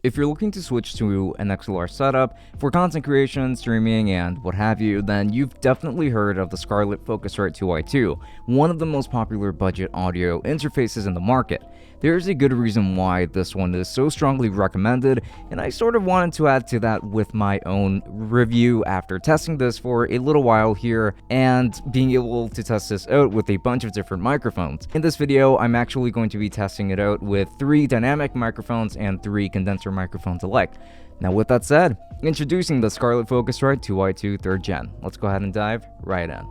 If you're looking to switch to an XLR setup for content creation, streaming, and what have you, then you've definitely heard of the Scarlette Focusrite 2i2, one of the most popular budget audio interfaces in the market. There's a good reason why this one is so strongly recommended, and I sort of wanted to add to that with my own review after testing this for a little while here and being able to test this out with a bunch of different microphones. In this video, I'm actually going to be testing it out with 3 dynamic microphones and 3 condenser microphones alike. Now with that said, introducing the Scarlette Focusrite 2i2 3rd Gen. Let's go ahead and dive right in.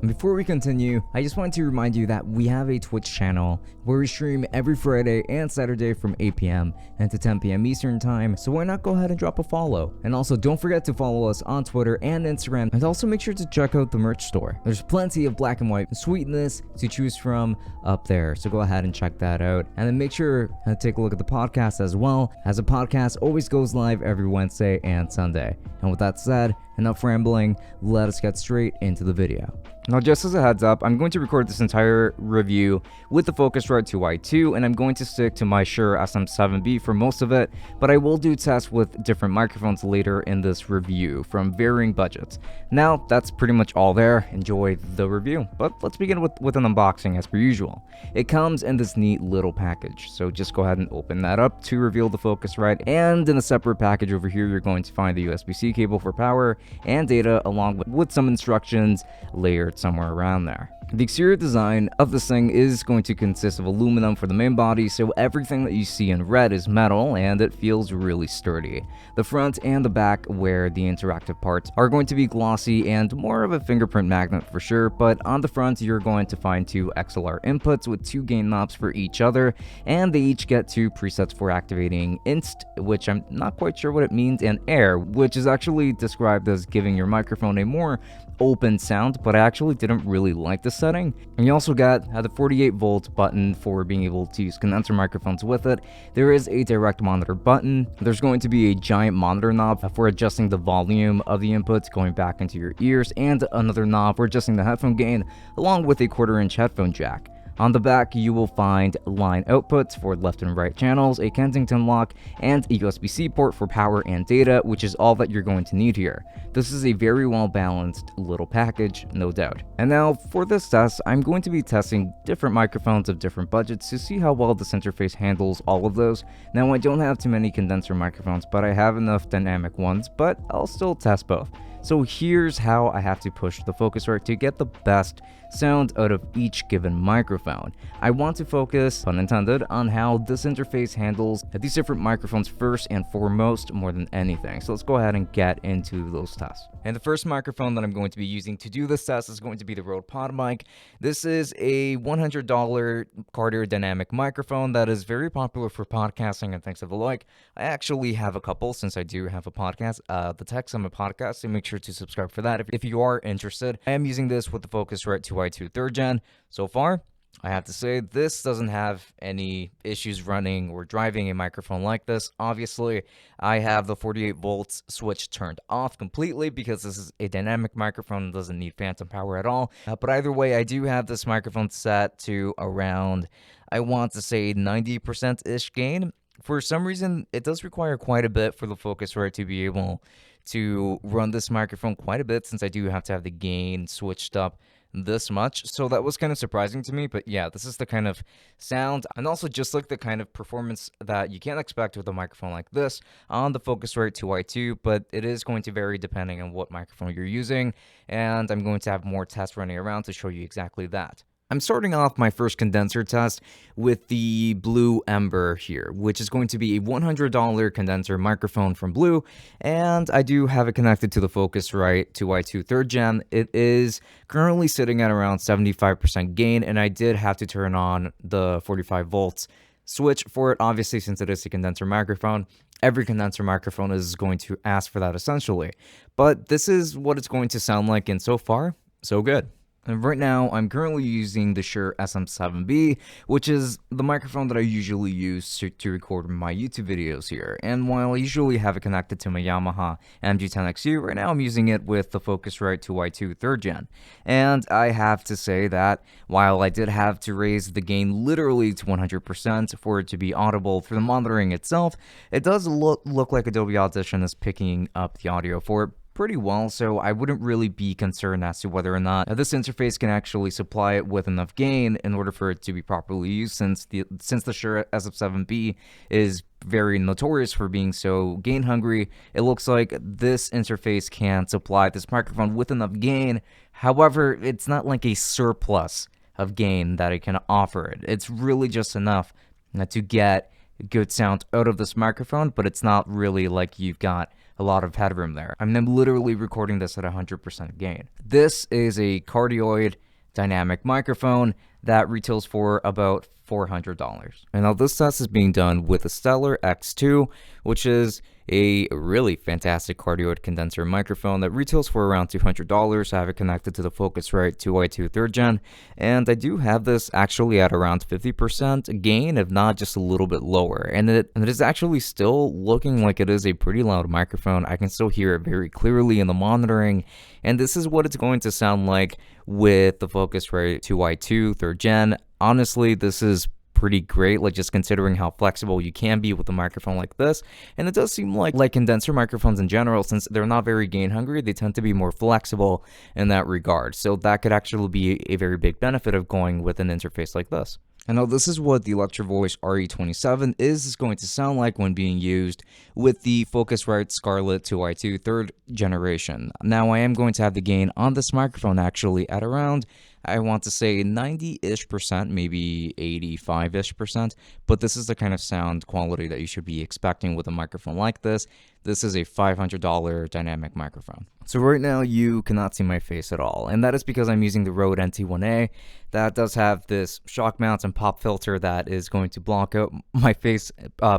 Before we continue, I just wanted to remind you that we have a Twitch channel where we stream every Friday and Saturday from 8 p.m. and to 10 p.m. Eastern Time, so why not go ahead and drop a follow? And also don't forget to follow us on Twitter and Instagram, and also make sure to check out the merch store. There's plenty of black and white sweetness to choose from up there, so go ahead and check that out. And then make sure to take a look at the podcast as well, as the podcast always goes live every Wednesday and Sunday. And with that said, enough rambling, let us get straight into the video. Now just as a heads up, I'm going to record this entire review with the Focusrite 2i2, and I'm going to stick to my Shure SM7B for most of it, but I will do tests with different microphones later in this review from varying budgets. Now that's pretty much all there. Enjoy the review, but let's begin with an unboxing as per usual. It comes in this neat little package, so just go ahead and open that up to reveal the Focusrite, and in a separate package over here you're going to find the USB-C cable for power and data along with some instructions layered somewhere around there. The exterior design of this thing is going to consist of aluminum for the main body, so everything that you see in red is metal and it feels really sturdy. The front and the back, where the interactive parts, are going to be glossy and more of a fingerprint magnet for sure, but on the front you're going to find 2 XLR inputs with 2 gain knobs for each other, and they each get 2 presets for activating Inst, which I'm not quite sure what it means, and Air, which is actually described as giving your microphone a more open sound, but I actually didn't really like this setting. And you also got the 48-volt button for being able to use condenser microphones with it. There is a direct monitor button. There's going to be a giant monitor knob for adjusting the volume of the inputs going back into your ears, and another knob for adjusting the headphone gain, along with a 1/4-inch headphone jack. On the back, you will find line outputs for left and right channels, a Kensington lock, and a USB-C port for power and data, which is all that you're going to need here. This is a very well balanced little package, no doubt. And now for this test, I'm going to be testing different microphones of different budgets to see how well this interface handles all of those. Now I don't have too many condenser microphones, but I have enough dynamic ones, but I'll still test both. So here's how I have to push the Focusrite to get the best sound out of each given microphone. I want to focus, pun intended, on how this interface handles these different microphones first and foremost more than anything. So let's go ahead and get into those tests. And the first microphone that I'm going to be using to do this test is going to be the Rode Podmic. This is a $100 Carter dynamic microphone that is very popular for podcasting and things of the like. I actually have a couple since I do have a podcast, the Tech Summit podcast, so make sure to subscribe for that if you are interested. I am using this with the Focusrite 2i2 3rd Gen. So far, I have to say this doesn't have any issues running or driving a microphone like this. Obviously, I have the 48 volts switch turned off completely because this is a dynamic microphone and doesn't need phantom power at all. But either way, I do have this microphone set to around, I want to say 90%-ish gain. For some reason, it does require quite a bit for the Focusrite to be able to run this microphone quite a bit, since I do have to have the gain switched up this much. So that was kind of surprising to me, but yeah, this is the kind of sound and also just like the kind of performance that you can't expect with a microphone like this on the Focusrite 2i2, but it is going to vary depending on what microphone you're using, and I'm going to have more tests running around to show you exactly that. I'm starting off my first condenser test with the Blue Ember here, which is going to be a $100 condenser microphone from Blue, and I do have it connected to the Focusrite 2i2 3rd Gen. It is currently sitting at around 75% gain, and I did have to turn on the 45 volts switch for it, obviously, since it is a condenser microphone. Every condenser microphone is going to ask for that essentially, but this is what it's going to sound like, and so far, so good. And right now, I'm currently using the Shure SM7B, which is the microphone that I usually use to record my YouTube videos here. And while I usually have it connected to my Yamaha MG10XU, right now I'm using it with the Focusrite 2i2 3rd Gen. And I have to say that while I did have to raise the gain literally to 100% for it to be audible for the monitoring itself, it does look like Adobe Audition is picking up the audio for it pretty well, so I wouldn't really be concerned as to whether or not this interface can actually supply it with enough gain in order for it to be properly used, since the Shure SM7B is very notorious for being so gain hungry. It looks like this interface can supply this microphone with enough gain. However, it's not like a surplus of gain that it can offer it. It's really just enough to get good sound out of this microphone, but it's not really like you've got a lot of headroom there. I'm literally recording this at 100% gain. This is a cardioid dynamic microphone that retails for about $400. And now this test is being done with a Stellar X2, which is a really fantastic cardioid condenser microphone that retails for around $200. I have it connected to the Focusrite 2i2 3rd Gen, and I do have this actually at around 50% gain, if not just a little bit lower. And it is actually still looking like it is a pretty loud microphone. I can still hear it very clearly in the monitoring, and this is what it's going to sound like with the Focusrite 2i2 3rd Gen. Honestly, this is pretty great, like just considering how flexible you can be with a microphone like this. And it does seem like condenser microphones in general, since they're not very gain hungry, they tend to be more flexible in that regard. So that could actually be a very big benefit of going with an interface like this. And now this is what the Electro Voice RE20 is going to sound like when being used with the Focusrite Scarlett 2i2 3rd generation. Now I am going to have the gain on this microphone actually at around, I want to say 90-ish%, maybe 85-ish%, but this is the kind of sound quality that you should be expecting with a microphone like this. This is a $500 dynamic microphone. So right now you cannot see my face at all, and that is because I'm using the Rode NT1A that does have this shock mount and pop filter that is going to block out my face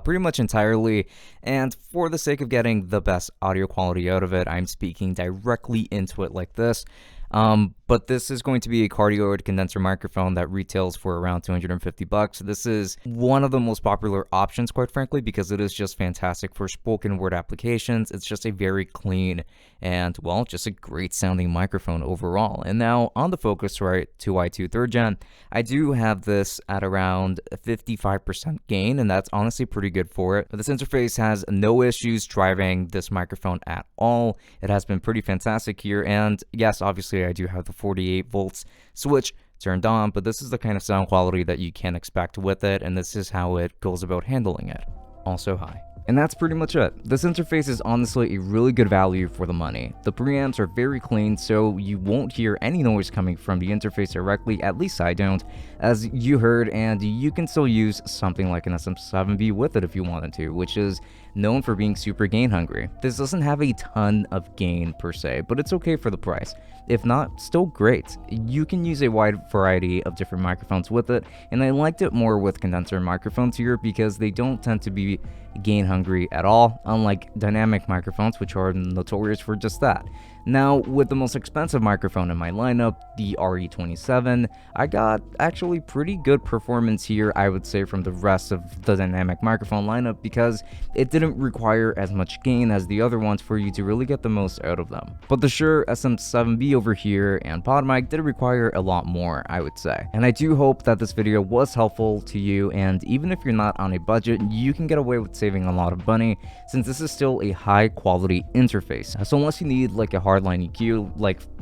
pretty much entirely. And for the sake of getting the best audio quality out of it, I'm speaking directly into it like this. But this is going to be a cardioid condenser microphone that retails for around $250. This is one of the most popular options, quite frankly, because it is just fantastic for spoken word applications. It's just a very clean and, well, just a great sounding microphone overall. And now on the Focusrite 2i2 3rd Gen, I do have this at around 55% gain, and that's honestly pretty good for it. But this interface has no issues driving this microphone at all. It has been pretty fantastic here, and yes, obviously I do have the 48 volts switch turned on, but this is the kind of sound quality that you can expect with it, and this is how it goes about handling it. Also high. And that's pretty much it. This interface is honestly a really good value for the money. The preamps are very clean, so you won't hear any noise coming from the interface directly, at least I don't, as you heard, and you can still use something like an SM7B with it if you wanted to, which is known for being super gain hungry. This doesn't have a ton of gain per se, but it's okay for the price. If not, still great. You can use a wide variety of different microphones with it, and I liked it more with condenser microphones here because they don't tend to be gain hungry at all, unlike dynamic microphones, which are notorious for just that. Now, with the most expensive microphone in my lineup, the RE20, I got actually pretty good performance here, I would say, from the rest of the dynamic microphone lineup, because it didn't require as much gain as the other ones for you to really get the most out of them. But the Shure SM7B over here and Podmic did require a lot more, I would say. And I do hope that this video was helpful to you, and even if you're not on a budget, you can get away with saving a lot of money, since this is still a high quality interface. So unless you need like a hardline EQ,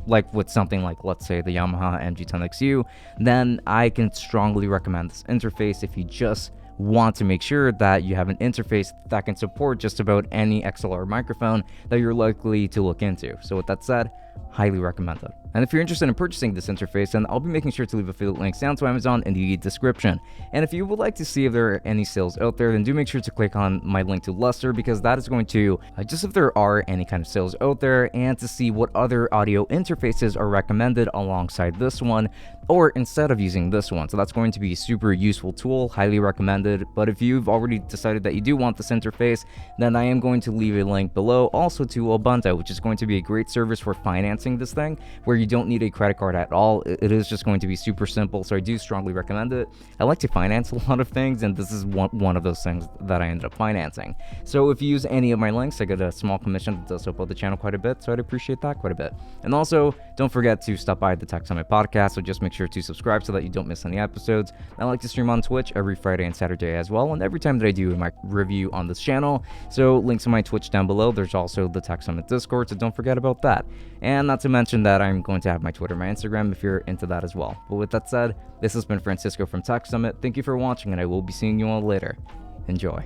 like with something like, let's say, the Yamaha MG10XU, then I can strongly recommend this interface if you just want to make sure that you have an interface that can support just about any XLR microphone that you're likely to look into. So with that said, highly recommend it. And if you're interested in purchasing this interface, then I'll be making sure to leave affiliate links down to Amazon in the description. And if you would like to see if there are any sales out there, then do make sure to click on my link to Luster, because that is going to, just if there are any kind of sales out there, and to see what other audio interfaces are recommended alongside this one, or instead of using this one. So that's going to be a super useful tool, highly recommended. But if you've already decided that you do want this interface, then I am going to leave a link below also to ABUNDA, which is going to be a great service for financing financing this thing, where you don't need a credit card at all. It is just going to be super simple, so I do strongly recommend it. I like to finance a lot of things, and this is one of those things that I ended up financing. So if you use any of my links, I get a small commission that does help out the channel quite a bit, so I'd appreciate that quite a bit. And also, don't forget to stop by the Tech Summit podcast, so just make sure to subscribe so that you don't miss any episodes. I like to stream on Twitch every Friday and Saturday as well, and every time that I do my review on this channel. So links to my Twitch down below. There's also the Tech Summit Discord, so don't forget about that. And not to mention that I'm going to have my Twitter, my Instagram, if you're into that as well. But with that said, this has been Francisco from Tech Summit. Thank you for watching, and I will be seeing you all later. Enjoy.